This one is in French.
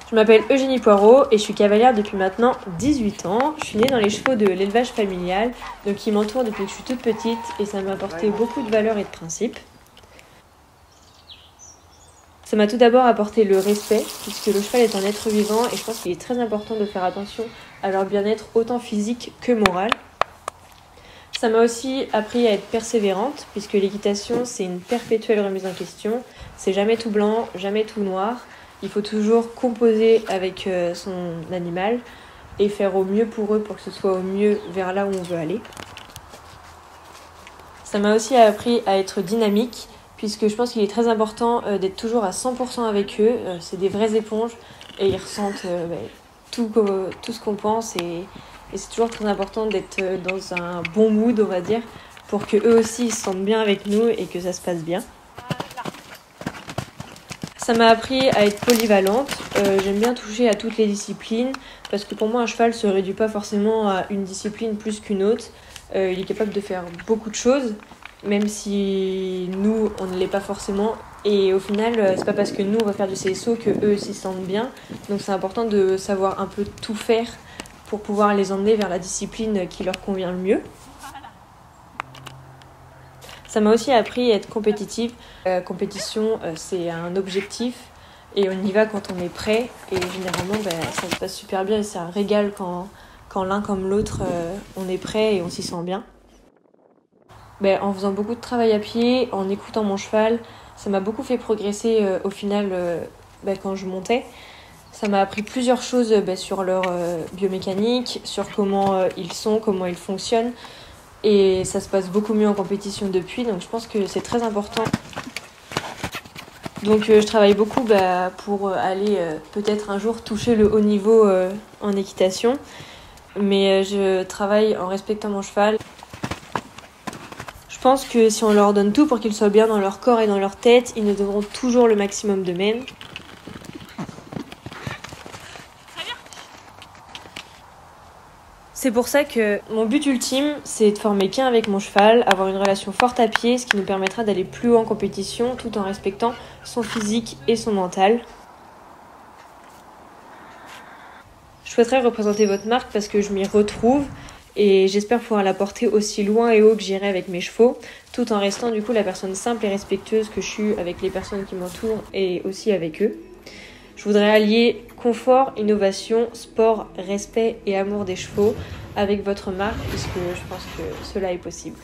Je m'appelle Eugénie Poirot et je suis cavalière depuis maintenant 18 ans. Je suis née dans les chevaux de l'élevage familial, donc qui m'entourent depuis que je suis toute petite et ça m'a apporté beaucoup de valeurs et de principes. Ça m'a tout d'abord apporté le respect, puisque le cheval est un être vivant et je pense qu'il est très important de faire attention à leur bien-être autant physique que moral. Ça m'a aussi appris à être persévérante, puisque l'équitation c'est une perpétuelle remise en question. C'est jamais tout blanc, jamais tout noir. Il faut toujours composer avec son animal et faire au mieux pour eux pour que ce soit au mieux vers là où on veut aller. Ça m'a aussi appris à être dynamique, puisque je pense qu'il est très important d'être toujours à 100% avec eux. C'est des vraies éponges et ils ressentent tout ce qu'on pense et c'est toujours très important d'être dans un bon mood, on va dire, pour que eux aussi ils se sentent bien avec nous et que ça se passe bien. Ça m'a appris à être polyvalente. J'aime bien toucher à toutes les disciplines parce que pour moi un cheval se réduit pas forcément à une discipline plus qu'une autre. Il est capable de faire beaucoup de choses, même si nous on ne l'est pas forcément. Et au final, c'est pas parce que nous on va faire du CSO que eux aussi se sentent bien. Donc c'est important de savoir un peu tout faire pour pouvoir les emmener vers la discipline qui leur convient le mieux. Ça m'a aussi appris à être compétitive. Compétition, c'est un objectif et on y va quand on est prêt. Et généralement, ça se passe super bien et c'est un régal quand l'un comme l'autre, on est prêt et on s'y sent bien. En faisant beaucoup de travail à pied, en écoutant mon cheval, ça m'a beaucoup fait progresser au final quand je montais. Ça m'a appris plusieurs choses sur leur biomécanique, sur comment ils sont, comment ils fonctionnent. Et ça se passe beaucoup mieux en compétition depuis, donc je pense que c'est très important. Donc je travaille beaucoup pour aller peut-être un jour toucher le haut niveau en équitation. Mais je travaille en respectant mon cheval. Je pense que si on leur donne tout pour qu'ils soient bien dans leur corps et dans leur tête, ils nous donneront toujours le maximum d'eux-mêmes. C'est pour ça que mon but ultime, c'est de former qu'un avec mon cheval, avoir une relation forte à pied, ce qui nous permettra d'aller plus haut en compétition tout en respectant son physique et son mental. Je souhaiterais représenter votre marque parce que je m'y retrouve et j'espère pouvoir la porter aussi loin et haut que j'irai avec mes chevaux, tout en restant du coup la personne simple et respectueuse que je suis avec les personnes qui m'entourent et aussi avec eux. Je voudrais allier confort, innovation, sport, respect et amour des chevaux avec votre marque puisque je pense que cela est possible.